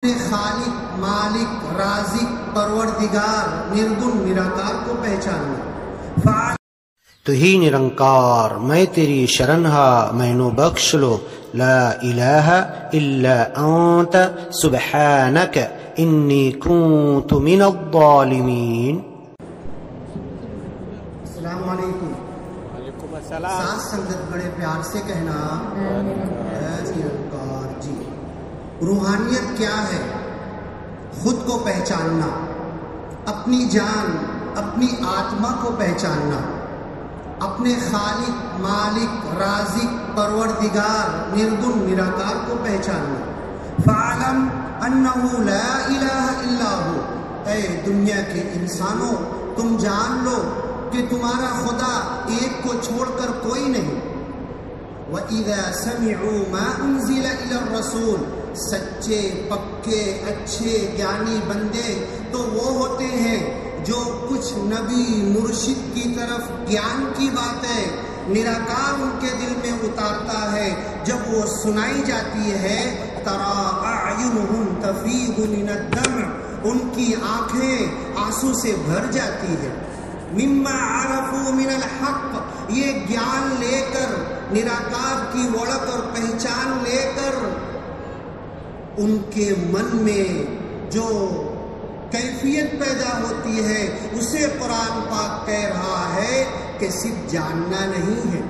خالق، مالک، رازق، پروردگار، نردن نراکار کو پہچاننا۔ تو ہی نرنکار میں تیری شرن ہا مینو بخش لو، لا الہ الا انت سبحانک انی کنت من الظالمین۔ السلام علیکم۔ وعلیکم السلام۔ ساتھ سنگت بڑے پیار سے کہنا اے نرنکار جی۔ روحانیت کیا ہے؟ خود کو پہچاننا، اپنی جان، اپنی آتما کو پہچاننا، اپنے خالق، مالک، رازق، پروردگار، نردن نراکار کو پہچاننا۔ فَعَلَمْ أَنَّهُ لَا إِلَهَ إِلَّا هُوَ۔ اے دنیا کے انسانوں، تم جان لو کہ تمہارا خدا ایک کو چھوڑ کر کوئی نہیں۔ وَإِذَا سَمِعُوا مَا أُنزِلَ إِلَى الرَّسُولِ۔ سچے، پکے، اچھے، گیانی بندے تو وہ ہوتے ہیں جو کچھ نبی مرشد کی طرف گیان کی باتیں نراکار ان کے دل میں اتارتا ہے، جب وہ سنائی جاتی ہے تَرَىٰ أَعْيُنُهُمْ تَفِيضُ مِنَ الدَّمْعِ، ان کی آنکھیں آنسو سے بھر جاتی ہے۔ مِمَّا عَرَفُوا مِنَ الْحَقِّ، یہ گیان لے کر، نراکار کی وڑک اور پہچان لے کر ان کے من میں جو کیفیت پیدا ہوتی ہے اسے قرآن پاک کہہ رہا ہے کہ صرف جاننا نہیں ہے۔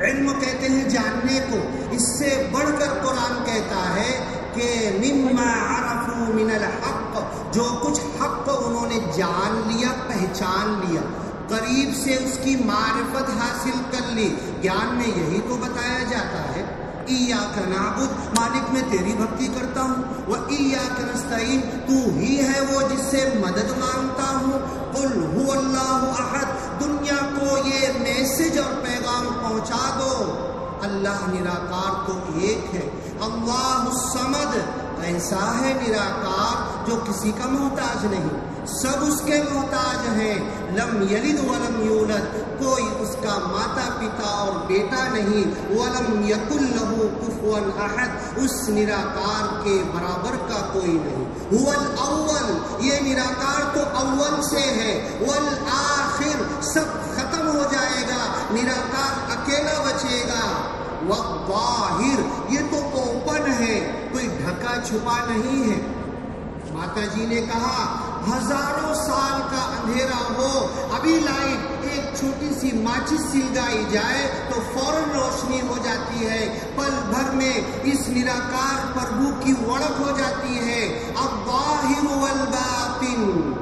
علم کہتے ہیں جاننے کو، اس سے بڑھ کر قرآن کہتا ہے کہ مما عرفوا من الحق، جو کچھ حق انہوں نے جان لیا، پہچان لیا، قریب سے اس کی معرفت حاصل کر لی۔ گیان میں یہی تو بتایا جاتا ہے، ایاک نعبد، مالک میں تیری بھکتی کرتا ہوں، وایاک نستعین، تو ہی ہے وہ جس سے مدد مانگتا ہوں۔ قل هو اللہ احد، دنیا کو یہ میسج اور پیغام پہنچا دو، اللہ نراکار تو ایک ہے۔ اللہ الصمد، ایسا ہے نراکار جو کسی کا محتاج نہیں، سب اس کے محتاج ہیں۔ لم یلد ولم یولد، کوئی اس کا ماتا پتا اور بیٹا نہیں۔ ولم یکن لہ کفوا احد، اس نراکار کے برابر کا کوئی نہیں۔ هو الاول، یہ نراکار تو اول سے ہے۔ والآخر، سب ختم ہو جائے گا، نراکار اکیلا بچے گا۔ والظاہر، یہ تو اوپن ہے، کوئی ڈھکا چھپا نہیں ہے۔ ماتا جی نے کہا ہزاروں سال کا اندھیرا ہو، ابھی لائٹ ایک چھوٹی سی ماچس سلگائی جائے تو فوراً روشنی ہو جاتی ہے، پل بھر میں اس نراکار پربھو کی وڑک ہو جاتی ہے۔ الظاہر والباطن،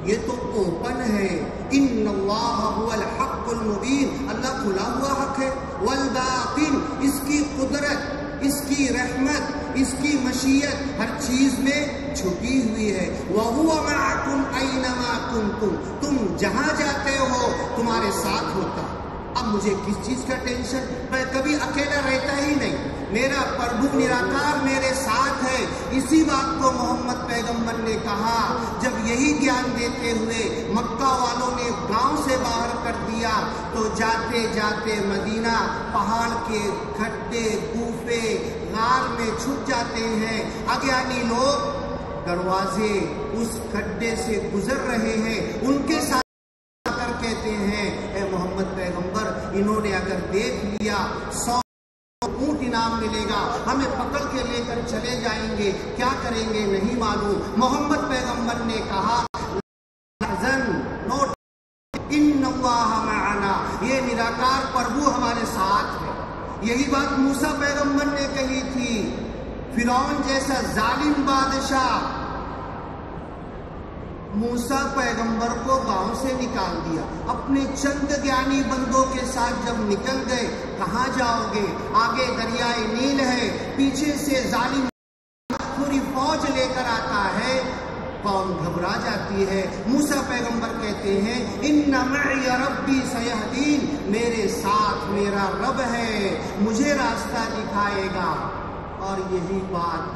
یہ تو اوپن ہے۔ ان اللہ هو الحق المبین، اللہ کھلا ہوا حق ہے۔ والباطن، اس کی قدرت، اس کی رحمت، اس کی مشیت ہر چیز میں چھپی ہوئی ہے۔ وَهُوَ مَعَكُمْ أَيْنَمَا كُنْتُمْ، تم جہاں جاتے ہو تمہارے ساتھ ہوتا۔ اب مجھے کس چیز کا ٹینشن؟ میں کبھی اکیلا رہتا ہی نہیں، میرا پربھو نراکار میرے ساتھ ہے۔ اسی بات کو محمد پیغمبر نے کہا جب یہی گیان دیتے ہوئے مکہ والوں نے گاؤں سے باہر کر دیا تو جاتے جاتے مدینہ پہاڑ کے کھڈے، گوفے، غار میں چھپ جاتے ہیں۔ اگیانی لوگ دروازے اس کھڈے سے گزر رہے ہیں، ان کے ساتھ کہتے ہیں اے محمد پیغمبر، انہوں نے اگر دیکھ لیا 100 اونٹ انعام ملے گا، ہمیں پکڑ کے لے کر چلے جائیں گے، کیا کریں گے نہیں معلوم۔ محمد پیغمبر نے کہا نوٹ ان اللہ معنا، یہ نراکار پربھو ہمارے ساتھ ہے۔ یہی بات موسیٰ پیغمبر نے کہی تھی۔ فرعون جیسا ظالم بادشاہ موسیٰ پیغمبر کو گاؤں سے نکال دیا، اپنے چند گیانی بندوں کے ساتھ جب نکل گئے، کہاں جاؤ گے؟ آگے دریائے نیل ہے، پیچھے سے ظالم پوری فوج لے کر آتا ہے، قوم گھبرا جاتی ہے۔ موسیٰ پیغمبر کہتے ہیں ان معی ربی سیہدین، میرے ساتھ میرا رب ہے، مجھے راستہ دکھائے گا۔ اور یہی بات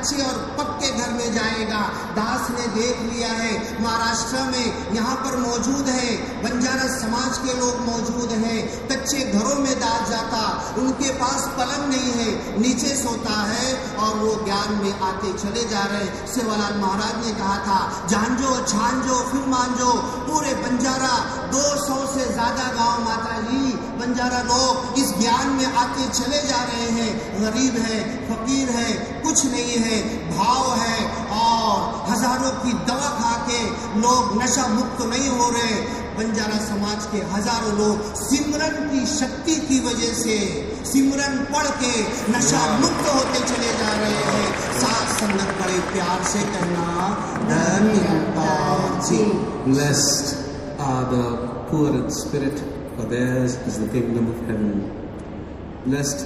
اچھے اور پکے گھر میں جائے گا. داس نے دیکھ لیا ہے مہاراشٹر میں یہاں پر موجود ہے, بنجارا سماج کے لوگ موجود ہیں, کچے گھروں میں داس جاتا, ان کے پاس پلنگ نہیں ہے, نیچے سوتا ہے اور وہ گیان میں آتے چلے جا رہے. سیوالال مہاراج نے کہا تھا جانجو چھانجو پھر مانجو, پورے بنجارا 200 سے زیادہ گاؤں ماتا جی بنجارا لوگ اس گیان میں آتے چلے جا رہے ہیں. غریب ہے, فقیر ہے, کچھ نہیں ہے, بھاؤ ہے, اور ہزاروں کی دوا کھا کے لوگ نشہ مکت نہیں ہو رہے. بنجارا سماج کے ہزاروں لوگ سمرن کی شکتی کی وجہ سے سمرن پڑھ کے نشہ مکت ہوتے چلے جا رہے ہیں. ساتھ سنگت بڑے پیار سے کہنا دھنیواد جی. Blessed are the poor in spirit, for theirs is the kingdom of heaven. Blessed